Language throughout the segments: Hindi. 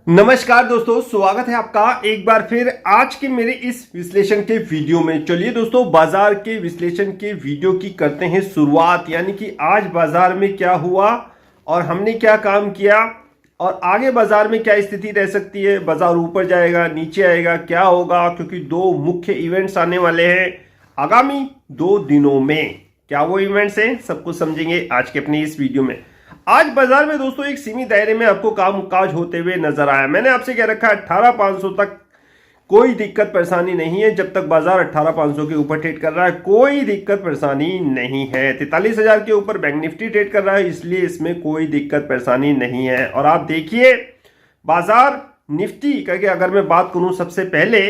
नमस्कार दोस्तों, स्वागत है आपका एक बार फिर आज के मेरे इस विश्लेषण के वीडियो में। चलिए दोस्तों, बाजार के विश्लेषण के वीडियो की करते हैं शुरुआत। यानी कि आज बाजार में क्या हुआ और हमने क्या काम किया और आगे बाजार में क्या स्थिति रह सकती है। बाजार ऊपर जाएगा, नीचे आएगा, क्या होगा, क्योंकि दो मुख्य इवेंट्स आने वाले हैं आगामी 2 दिनों में। क्या वो इवेंट्स हैं, सब कुछ समझेंगे आज के अपने इस वीडियो में। आज बाजार में दोस्तों एक सीमित दायरे में आपको कामकाज होते हुए नजर आया। मैंने आपसे कह रखा है 18,500 तक कोई दिक्कत परेशानी नहीं है। जब तक बाजार 18,500 के ऊपर ट्रेड कर रहा है कोई दिक्कत परेशानी नहीं है। 43,000 के ऊपर बैंक निफ्टी ट्रेड कर रहा है, इसलिए इसमें कोई दिक्कत परेशानी नहीं है। और आप देखिए बाजार निफ्टी करके अगर मैं बात करूं सबसे पहले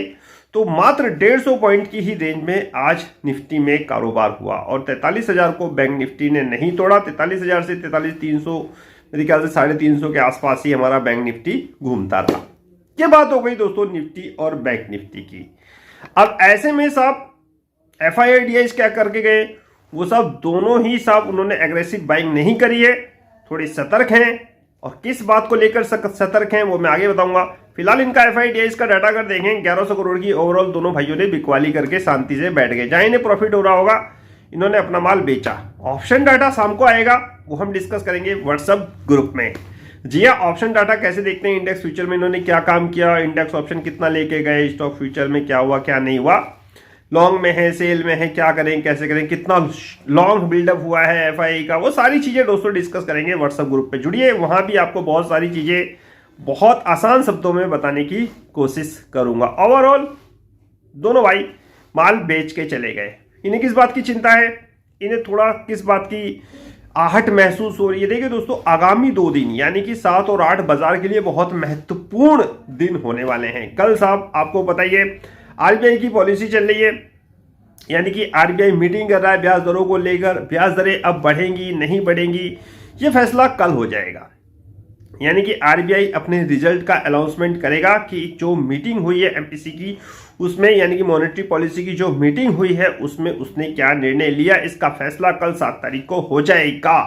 तो मात्र 150 पॉइंट की ही रेंज में आज निफ्टी में कारोबार हुआ और 43,000 को बैंक निफ्टी ने नहीं तोड़ा। 43,000 से 43,300 मेरे ख्याल से 350 के आसपास ही हमारा बैंक निफ्टी घूमता था। ये बात हो गई दोस्तों निफ्टी और बैंक निफ्टी की। अब ऐसे में साहब FIIs क्या करके गए, वो सब दोनों ही साहब उन्होंने एग्रेसिव बाइंग नहीं करी है, थोड़े सतर्क हैं। और किस बात को लेकर सतर्क हैं वो मैं आगे बताऊंगा। फिलहाल इनका FIIs का डाटा अगर देखें 1100 करोड़ की ओवरऑल दोनों भाइयों ने बिकवाली करके शांति से बैठ गए। जहां इन्हें प्रॉफिट हो रहा होगा इन्होंने अपना माल बेचा। ऑप्शन डाटा शाम को आएगा, वो हम डिस्कस करेंगे व्हाट्सएप ग्रुप में। जी हाँ, ऑप्शन डाटा कैसे देखते हैं, इंडेक्स फ्यूचर में इन्होंने क्या काम किया, इंडेक्स ऑप्शन कितना लेके गए, स्टॉक फ्यूचर में क्या हुआ क्या नहीं हुआ, लॉन्ग में है सेल में है, क्या करें कैसे करें, कितना लॉन्ग बिल्डअप हुआ है FII का, वो सारी चीजें दोस्तों डिस्कस करेंगे। व्हाट्सएप ग्रुप पे जुड़िए, वहां भी आपको बहुत सारी चीजें बहुत आसान शब्दों में बताने की कोशिश करूंगा। ओवरऑल दोनों भाई माल बेच के चले गए। इन्हें किस बात की चिंता है, इन्हें थोड़ा किस बात की आहट महसूस हो रही है। देखिए दोस्तों, आगामी 2 दिन यानी कि 7 और 8 बाजार के लिए बहुत महत्वपूर्ण दिन होने वाले हैं। कल साहब आपको पता ही है RBI की पॉलिसी चल रही है, यानी कि RBI मीटिंग कर रहा है ब्याज दरों को लेकर। ब्याज दरें अब बढ़ेंगी नहीं बढ़ेंगी ये फैसला कल हो जाएगा। यानी कि RBI अपने रिजल्ट का अनाउंसमेंट करेगा कि जो मीटिंग हुई है MPC की उसमें, यानी कि मॉनेटरी पॉलिसी की जो मीटिंग हुई है उसमें उसने क्या निर्णय लिया, इसका फैसला कल 7 तारीख को हो जाएगा।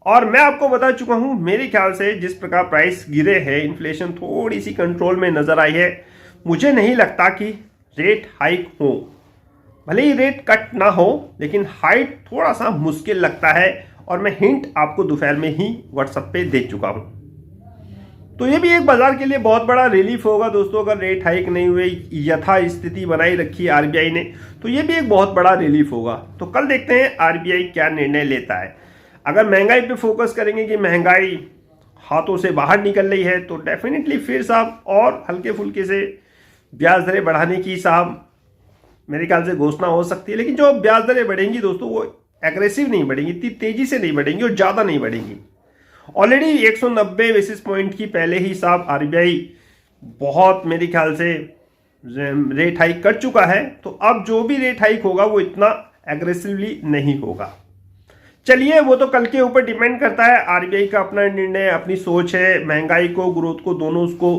और मैं आपको बता चुका हूं, मेरे ख्याल से जिस प्रकार प्राइस गिरे हैं, इन्फ्लेशन थोड़ी सी कंट्रोल में नजर आई है, मुझे नहीं लगता कि रेट हाइक हो। भले ही रेट कट ना हो लेकिन हाइक थोड़ा सा मुश्किल लगता है। और मैं हिंट आपको दोपहर में ही व्हाट्सएप पे दे चुका हूं। तो ये भी एक बाजार के लिए बहुत बड़ा रिलीफ होगा दोस्तों। अगर रेट हाइक नहीं हुई, यथा स्थिति बनाई रखी RBI ने, तो ये भी एक बहुत बड़ा रिलीफ होगा। तो कल देखते हैं RBI क्या निर्णय लेता है। अगर महंगाई पे फोकस करेंगे कि महंगाई हाथों से बाहर निकल रही है तो डेफिनेटली फिर साहब और हल्के फुल्के से ब्याज दरें बढ़ाने की साहब मेरे ख्याल से घोषणा हो सकती है। लेकिन जो ब्याज दरें बढ़ेंगी दोस्तों वो एग्रेसिव नहीं बढ़ेंगी, इतनी तेजी से नहीं बढ़ेंगी और ज्यादा नहीं बढ़ेंगी। ऑलरेडी 190 बेसिस पॉइंट की पहले ही साहब RBI बहुत मेरे ख्याल से रेट हाइक कर चुका है। तो अब जो भी रेट हाइक होगा वो इतना एग्रेसिवली नहीं होगा। चलिए वो तो कल के ऊपर डिपेंड करता है, RBI का अपना निर्णय अपनी सोच है, महंगाई को ग्रोथ को दोनों उसको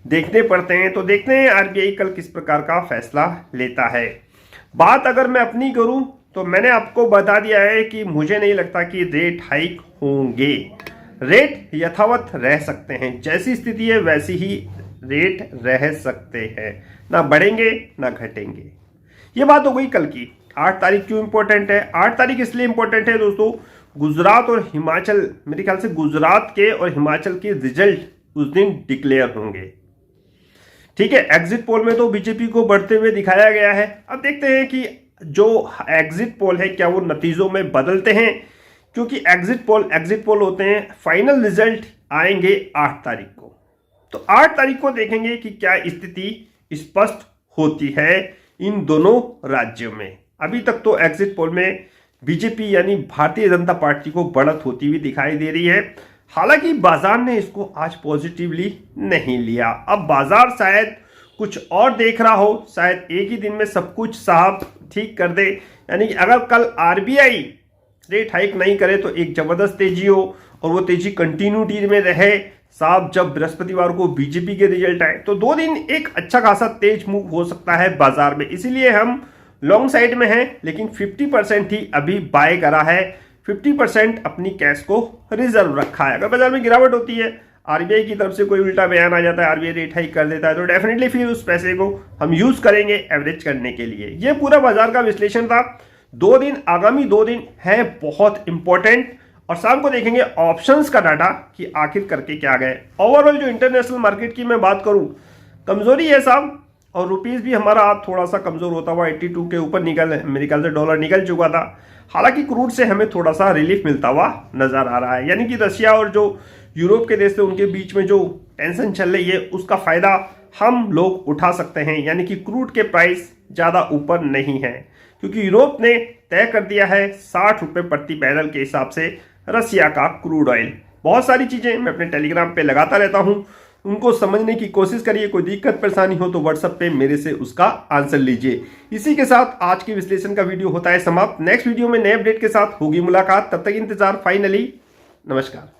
देखने पड़ते हैं। तो देखते हैं RBI कल किस प्रकार का फैसला लेता है। बात अगर मैं अपनी करूं तो मैंने आपको बता दिया है कि मुझे नहीं लगता कि रेट हाइक होंगे। रेट यथावत रह सकते हैं, जैसी स्थिति है वैसी ही रेट रह सकते हैं, ना बढ़ेंगे ना घटेंगे। ये बात हो गई कल की। 8 तारीख क्यों इंपॉर्टेंट है, 8 तारीख इसलिए इंपॉर्टेंट है दोस्तों, गुजरात और हिमाचल, मेरे ख्याल से गुजरात के और हिमाचल के रिजल्ट उस दिन डिक्लेयर होंगे। ठीक है, एग्जिट पोल में तो बीजेपी को बढ़ते हुए दिखाया गया है। अब देखते हैं कि जो एग्जिट पोल है क्या वो नतीजों में बदलते हैं, क्योंकि एग्जिट पोल होते हैं। फाइनल रिजल्ट आएंगे 8 तारीख को। तो 8 तारीख को देखेंगे कि क्या स्थिति स्पष्ट होती है इन दोनों राज्यों में। अभी तक तो एग्जिट पोल में बीजेपी यानी भारतीय जनता पार्टी को बढ़त होती हुई दिखाई दे रही है। हालांकि बाजार ने इसको आज पॉजिटिवली नहीं लिया। अब बाजार शायद कुछ और देख रहा हो, शायद एक ही दिन में सब कुछ साहब ठीक कर दे। यानी कि अगर कल RBI रेट हाइक नहीं करे तो एक जबरदस्त तेजी हो और वो तेजी कंटिन्यूटी में रहे साहब। जब बृहस्पतिवार को बीजेपी के रिजल्ट आए तो 2 दिन एक अच्छा खासा तेज मूव हो सकता है बाजार में। इसीलिए हम लॉन्ग साइड में हैं, लेकिन 50% ही अभी बाय करा है, 50% अपनी कैश को रिजर्व रखा है। अगर बाजार में गिरावट होती है आरबीआई की तरफ से कोई उल्टा बयान आ जाता है, आरबीआई रेट हाइक कर देता है, तो डेफिनेटली फिर उस पैसे को हम यूज करेंगे एवरेज करने के लिए। ये पूरा बाजार का विश्लेषण था। 2 दिन, आगामी 2 दिन है बहुत इंपॉर्टेंट, और शाम को देखेंगे ऑप्शंस का डाटा कि आखिर करके क्या गए। ओवरऑल जो इंटरनेशनल मार्केट की मैं बात करूं, कमजोरी है साहब, और रुपीस भी हमारा आज थोड़ा सा कमजोर होता हुआ 82 के ऊपर मेरे ख्याल से डॉलर निकल चुका था। हालांकि क्रूड से हमें थोड़ा सा रिलीफ मिलता हुआ नजर आ रहा है, यानी कि रशिया और जो यूरोप के देश थे उनके बीच में जो टेंशन चल रही है उसका फायदा हम लोग उठा सकते हैं, यानी कि क्रूड के प्राइस ज्यादा ऊपर नहीं है, क्योंकि यूरोप ने तय कर दिया है 60 रुपए प्रति बैरल के हिसाब से रशिया का क्रूड ऑयल। बहुत सारी चीजें मैं अपने टेलीग्राम पे लगाता रहता हूं, उनको समझने की कोशिश करिए। कोई दिक्कत परेशानी हो तो व्हाट्सएप पे मेरे से उसका आंसर लीजिए। इसी के साथ आज की विश्लेषण का वीडियो होता है समाप्त। नेक्स्ट वीडियो में नए अपडेट के साथ होगी मुलाकात, तब तक इंतजार। फाइनली नमस्कार।